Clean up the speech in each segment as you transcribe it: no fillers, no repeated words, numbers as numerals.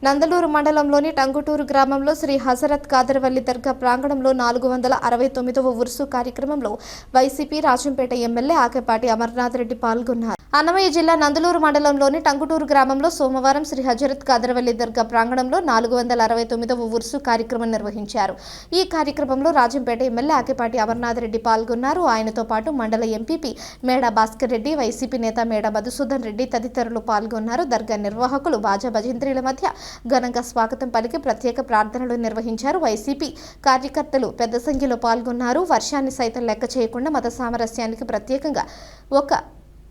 నందలూరు మండలంలోని టంగుటూరు గ్రామంలో శ్రీ హజరత్ కాదర్వల్లి దర్గా ప్రాంగణంలో 469వ ఉర్సు కార్యక్రమంలో వైసీపీ రాజంపేట ఎమ్మెల్యే ఆకేపాటి అమర్నాథ్ రెడ్డి పాల్గొన్నారు. అన్నమయ్య జిల్లా నందలూరు మండలంలోని టంగుటూరు గ్రామంలో సోమవారం శ్రీ హజరత్ కాదర్వల్లి దర్గా ప్రాంగణంలో 469వ ఉర్సు కార్యక్రమం నిర్వహించారు. ఈ కార్యక్రమంలో రాజంపేట ఎమ్మెల్యే ఆకేపాటి అమర్నాథ్ రెడ్డి పాల్గొన్నారు. ఆయనతో పాటు మండల ఎంపీపీ మేడా భాస్కర్ రెడ్డి, వైసీపీ నేత మేడా మధుసూదన్ రెడ్డి తదితరులు పాల్గొన్నారు. దర్గా నిర్వాహకులు బాజా భజంత్రీల మధ్య ఘనంగా స్వాగతం పలికి ప్రత్యేక ప్రార్థనలు నిర్వహించారు. వైసీపీ కార్యకర్తలు పెద్ద సంఖ్యలో పాల్గొన్నారు. వర్షాన్ని సైతం లెక్క చేయకుండా మత సామరస్యానికి ప్రత్యేకంగా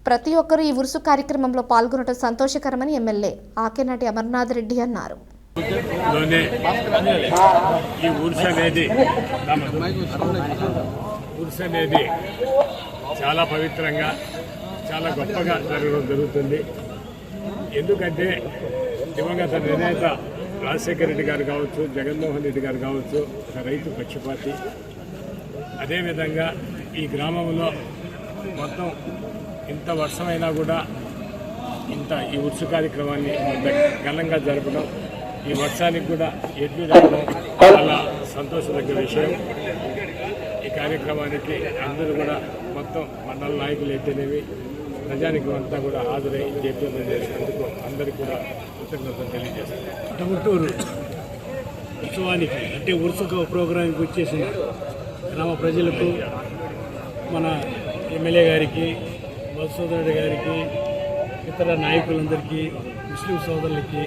ప్రతి ఒక్కరూ ఈ ఉరుసు కార్యక్రమంలో పాల్గొనడం సంతోషకరమని ఎమ్మెల్యే ఆకేనాటి అమర్నాథ్ రెడ్డి అన్నారు. ఈ ఉరుసు అనేది చాలా పవిత్రంగా చాలా గొప్పగా జరగడం జరుగుతుంది. ఎందుకంటే దివంగత నిర్ణేత రాజశేఖర రెడ్డి గారు కావచ్చు, జగన్మోహన్ రెడ్డి గారు కావచ్చు, ఒక రైతు పక్షపాతి. అదేవిధంగా ఈ గ్రామంలో మొత్తం ఇంత వర్షమైనా కూడా ఈ ఉరుసు కార్యక్రమాన్ని ఘనంగా జరపడం, ఈ వర్షానికి కూడా ఎడ్లు రావడం చాలా సంతోషదగ్గ విషయం. ఈ కార్యక్రమానికి అందరూ కూడా మొత్తం మండల నాయకులు అయితేనేమి ప్రజానికి అంతా కూడా హాజరై జయప్రదం చేసినందుకు అందరికీ కూడా కృతజ్ఞతలు తెలియజేస్తారు. టంగుటూరు ఉత్సవానికి అంటే ఉరుసు ప్రోగ్రాంకి వచ్చేసిన గ్రామ ప్రజలకు, మన ఎమ్మెల్యే గారికి, మధుసూదన్ రెడ్డి గారికి, ఇతర నాయకులందరికీ, ముస్లిం సోదరులకి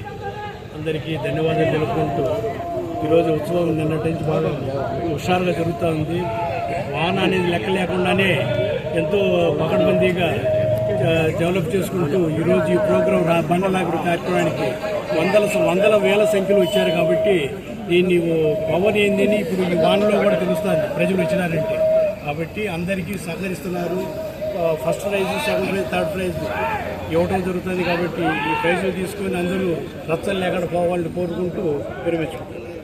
అందరికీ ధన్యవాదాలు తెలుపుకుంటూ ఈరోజు ఉత్సవం నిన్నటి నుంచి బాగా హుషారుగా జరుగుతూ ఉంది. వాన అనేది లెక్క లేకుండానే ఎంతో పకడ్బందీగా డెవలప్ చేసుకుంటూ ఈరోజు ఈ ప్రోగ్రాం బండలాగుడు కార్యక్రమానికి వందల వేల సంఖ్యలో వచ్చారు. కాబట్టి దీన్ని పవర్ ఏందని ఇప్పుడు ఈ వానలో కూడా తెలుస్తుంది ప్రజలు వచ్చినారంటే. కాబట్టి అందరికీ సహకరిస్తున్నారు. First prize, second prize, third prize ఇవ్వడం జరుగుతుంది. కాబట్టి ఈ ప్రైజ్లు తీసుకొని అందరూ రచ్చలు లేకుండా పోవాలని కోరుకుంటూ విరమించుకుంటారు.